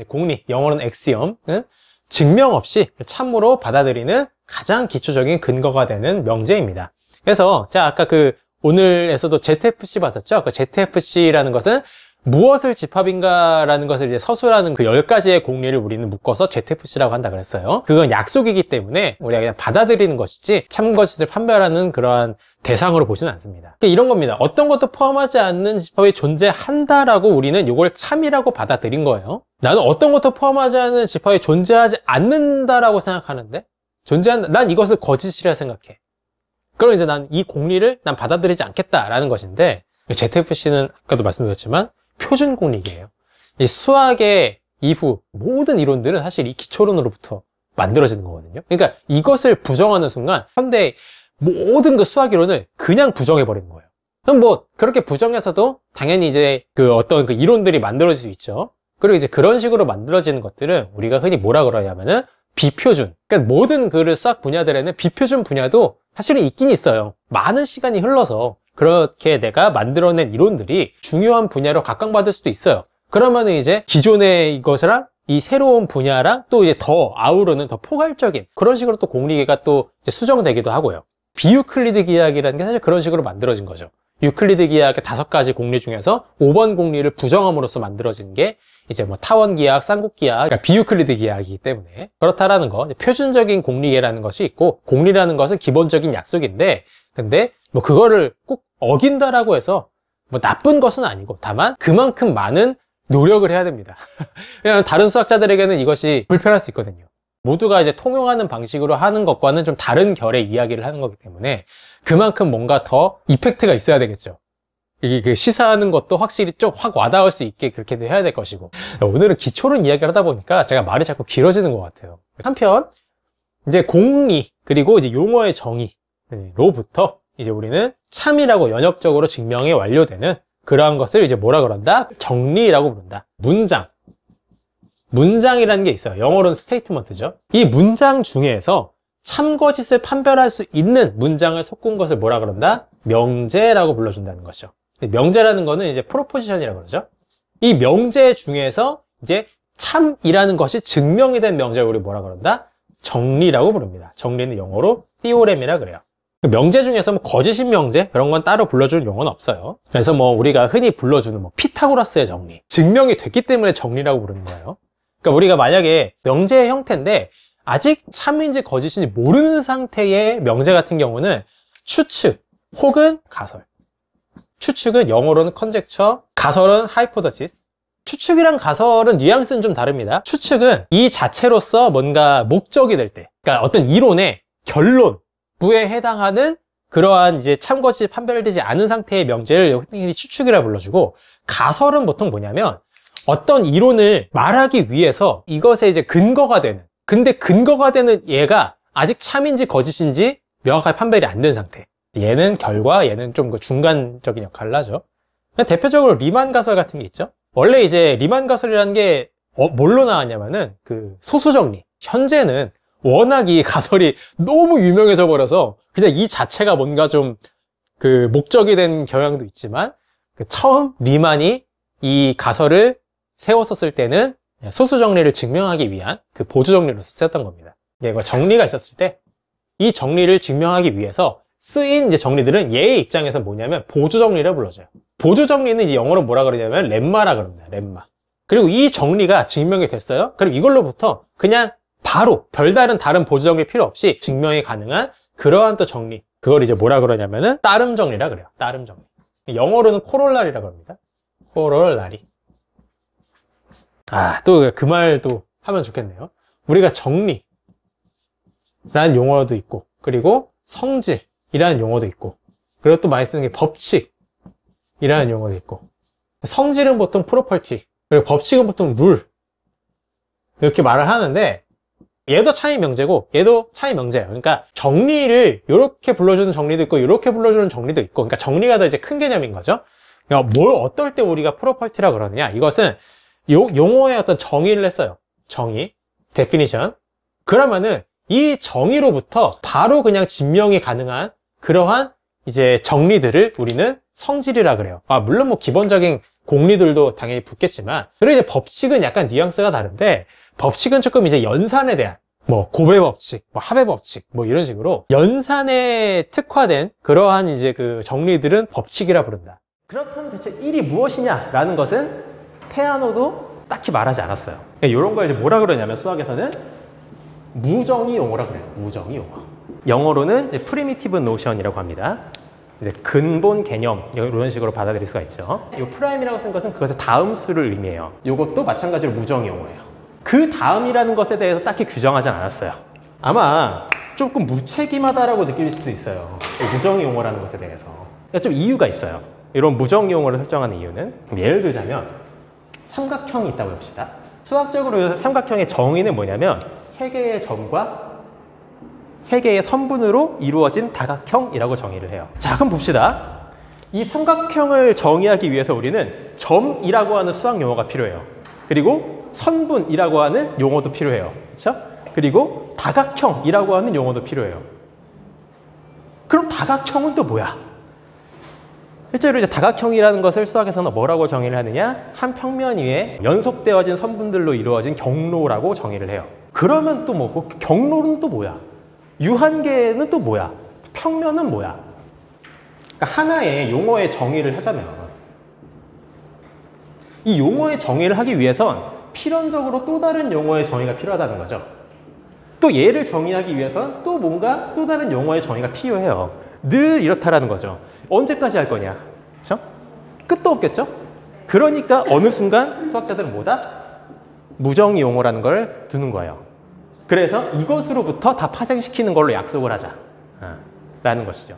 공리, 영어로는 엑시엄은 증명 없이 참으로 받아들이는 가장 기초적인 근거가 되는 명제입니다. 그래서 제가 아까 오늘에서도 ZFC 봤었죠? 그 ZFC라는 것은 무엇을 집합인가라는 것을 이제 서술하는 그 10가지의 공리를 우리는 묶어서 ZFC라고 한다 그랬어요. 그건 약속이기 때문에 우리가 그냥 받아들이는 것이지 참거짓을 판별하는 그러한 대상으로 보지는 않습니다. 이런 겁니다. 어떤 것도 포함하지 않는 집합이 존재한다라고 우리는 이걸 참이라고 받아들인 거예요. 나는 어떤 것도 포함하지 않는 집합이 존재하지 않는다라고 생각하는데 난 이것을 거짓이라 생각해. 그럼 이제 난 이 공리를 난 받아들이지 않겠다라는 것인데 ZFC는 아까도 말씀드렸지만 표준 공리계예요. 이 수학의 이후 모든 이론들은 사실 이 기초론으로부터 만들어지는 거거든요. 그러니까 이것을 부정하는 순간 현대의 모든 그 수학 이론을 그냥 부정해버리는 거예요. 그럼 뭐 그렇게 부정해서도 당연히 이제 어떤 이론들이 만들어질 수 있죠. 그리고 이제 그런 식으로 만들어지는 것들은 우리가 흔히 뭐라 그러냐면은 비표준. 그러니까 모든 수학 분야들에는 비표준 분야도 사실은 있긴 있어요. 많은 시간이 흘러서 그렇게 내가 만들어낸 이론들이 중요한 분야로 각광받을 수도 있어요. 그러면은 이제 기존의 이것이랑 이 새로운 분야랑 또 이제 더 아우르는 더 포괄적인 그런 식으로 또 공리계가 또 이제 수정되기도 하고요. 비유클리드 기하학이라는 게 사실 그런 식으로 만들어진 거죠. 유클리드 기하학의 5가지 공리 중에서 5번 공리를 부정함으로써 만들어진 게 이제 뭐 타원 기하학, 쌍국 기하학, 그러니까 비유클리드 기하학이기 때문에 그렇다라는 거. 표준적인 공리계라는 것이 있고 공리라는 것은 기본적인 약속인데 근데 뭐 그거를 꼭 어긴다라고 해서 뭐 나쁜 것은 아니고 다만 그만큼 많은 노력을 해야 됩니다. 왜냐하면 다른 수학자들에게는 이것이 불편할 수 있거든요. 모두가 이제 통용하는 방식으로 하는 것과는 좀 다른 결의 이야기를 하는 거기 때문에 그만큼 뭔가 더 이펙트가 있어야 되겠죠. 이게 시사하는 것도 확실히 좀 확 와닿을 수 있게 그렇게 해야 될 것이고. 오늘은 기초론 이야기를 하다 보니까 제가 말이 자꾸 길어지는 것 같아요. 한편 이제 공리 그리고 이제 용어의 정의로부터 이제 우리는 참이라고 연역적으로 증명이 완료되는 그러한 것을 이제 뭐라 그런다? 정리라고 부른다. 문장이라는 게 있어요. 영어로는 스테이트먼트죠. 이 문장 중에서 참거짓을 판별할 수 있는 문장을 섞은 것을 뭐라 그런다? 명제라고 불러준다는 것이죠. 명제라는 거는 이제 프로포지션이라고 그러죠. 이 명제 중에서 이제 참이라는 것이 증명이 된 명제를 우리 뭐라 그런다? 정리라고 부릅니다. 정리는 영어로 theorem이라 그래요. 명제 중에서 뭐 거짓인 명제 그런 건 따로 불러주는 용어는 없어요. 그래서 뭐 우리가 흔히 불러주는 뭐 피타고라스의 정리, 증명이 됐기 때문에 정리라고 부르는 거예요. 그러니까 우리가 만약에 명제의 형태인데 아직 참인지 거짓인지 모르는 상태의 명제 같은 경우는 추측 혹은 가설. 추측은 영어로는 conjecture, 가설은 hypothesis. 추측이랑 가설은 뉘앙스는 좀 다릅니다. 추측은 이 자체로서 뭔가 목적이 될 때, 그러니까 어떤 이론의 결론, 부에 해당하는 그러한 이제 참거짓이 판별되지 않은 상태의 명제를 흔히 추측이라 불러주고, 가설은 보통 뭐냐면 어떤 이론을 말하기 위해서 이것에 이제 근거가 되는, 근데 근거가 되는 얘가 아직 참인지 거짓인지 명확하게 판별이 안 된 상태. 얘는 결과, 얘는 좀 그 중간적인 역할을 하죠. 대표적으로 리만 가설 같은 게 있죠. 원래 이제 리만 가설이라는 게 뭘로 나왔냐면은 소수정리. 현재는 워낙 이 가설이 너무 유명해져 버려서 그냥 이 자체가 뭔가 좀 목적이 된 경향도 있지만 처음 리만이 이 가설을 세웠었을 때는 소수 정리를 증명하기 위한 보조 정리로서 쓰였던 겁니다. 이거 정리가 있었을 때 이 정리를 증명하기 위해서 쓰인 이제 정리들은 얘의 입장에서 뭐냐면 보조 정리라 불러줘요. 보조 정리는 이제 영어로 뭐라 그러냐면 렘마라 그럽니다. 렘마. 그리고 이 정리가 증명이 됐어요. 그럼 이걸로부터 그냥 바로 별다른 다른 보조 정리 필요 없이 증명이 가능한 그러한 또 정리. 그걸 이제 뭐라 그러냐면은 따름 정리라 그래요. 따름 정리. 영어로는 코롤라리라 그럽니다. 코롤라리. 또 그 말도 하면 좋겠네요. 우리가 정리라는 용어도 있고, 그리고 성질이라는 용어도 있고, 그리고 또 많이 쓰는 게 법칙이라는 용어도 있고, 성질은 보통 프로퍼티, 그리고 법칙은 보통 룰, 이렇게 말을 하는데, 얘도 차이 명제고 얘도 차이 명제예요. 그러니까 정리를 이렇게 불러주는 정리도 있고 이렇게 불러주는 정리도 있고, 그러니까 정리가 더 이제 큰 개념인 거죠. 그러니까 뭘 어떨 때 우리가 프로퍼티라 그러느냐, 이것은 용어의 어떤 정의를 했어요. 정의, definition. 그러면은 이 정의로부터 바로 그냥 증명이 가능한 그러한 이제 정리들을 우리는 성질이라 그래요. 물론 뭐 기본적인 공리들도 당연히 붙겠지만, 그리고 이제 법칙은 약간 뉘앙스가 다른데, 법칙은 조금 이제 연산에 대한 뭐 곱의 법칙, 뭐 합의 법칙, 뭐 이런 식으로 연산에 특화된 그러한 이제 그 정리들은 법칙이라 부른다. 그렇다면 대체 1이 무엇이냐라는 것은 태아노도 딱히 말하지 않았어요. 이런 걸 이제 뭐라 그러냐면 수학에서는 무정의 용어라 그래요. 무정의 용어. 영어로는 프리미티브 노션이라고 합니다. 이제 근본 개념 이런 식으로 받아들일 수가 있죠. 이 프라임이라고 쓴 것은 그것의 다음 수를 의미해요. 이것도 마찬가지로 무정의 용어예요. 그 다음이라는 것에 대해서 딱히 규정하지 않았어요. 아마 조금 무책임하다라고 느낄 수도 있어요. 무정의 용어라는 것에 대해서. 좀 이유가 있어요. 이런 무정의 용어를 설정하는 이유는, 예를 들자면 삼각형이 있다고 봅시다. 수학적으로 삼각형의 정의는 뭐냐면 세 개의 점과 세 개의 선분으로 이루어진 다각형이라고 정의를 해요. 자, 그럼 봅시다. 이 삼각형을 정의하기 위해서 우리는 점이라고 하는 수학 용어가 필요해요. 그리고 선분이라고 하는 용어도 필요해요. 그렇죠? 그리고 다각형이라고 하는 용어도 필요해요. 그럼 다각형은 또 뭐야? 실제로 이제 다각형이라는 것을 수학에서는 뭐라고 정의를 하느냐? 한 평면 위에 연속되어진 선분들로 이루어진 경로라고 정의를 해요. 그러면 또 뭐고, 경로는 또 뭐야? 유한계는 또 뭐야? 평면은 뭐야? 그러니까 하나의 용어의 정의를 하자면 이 용어의 정의를 하기 위해선 필연적으로 또 다른 용어의 정의가 필요하다는 거죠. 또 얘를 정의하기 위해선 또 뭔가 또 다른 용어의 정의가 필요해요. 늘 이렇다라는 거죠. 언제까지 할 거냐? 그렇죠? 끝도 없겠죠? 그러니까 어느 순간 수학자들은 뭐다? 무정의 용어라는 걸 두는 거예요. 그래서 이것으로부터 다 파생시키는 걸로 약속을 하자 라는 것이죠.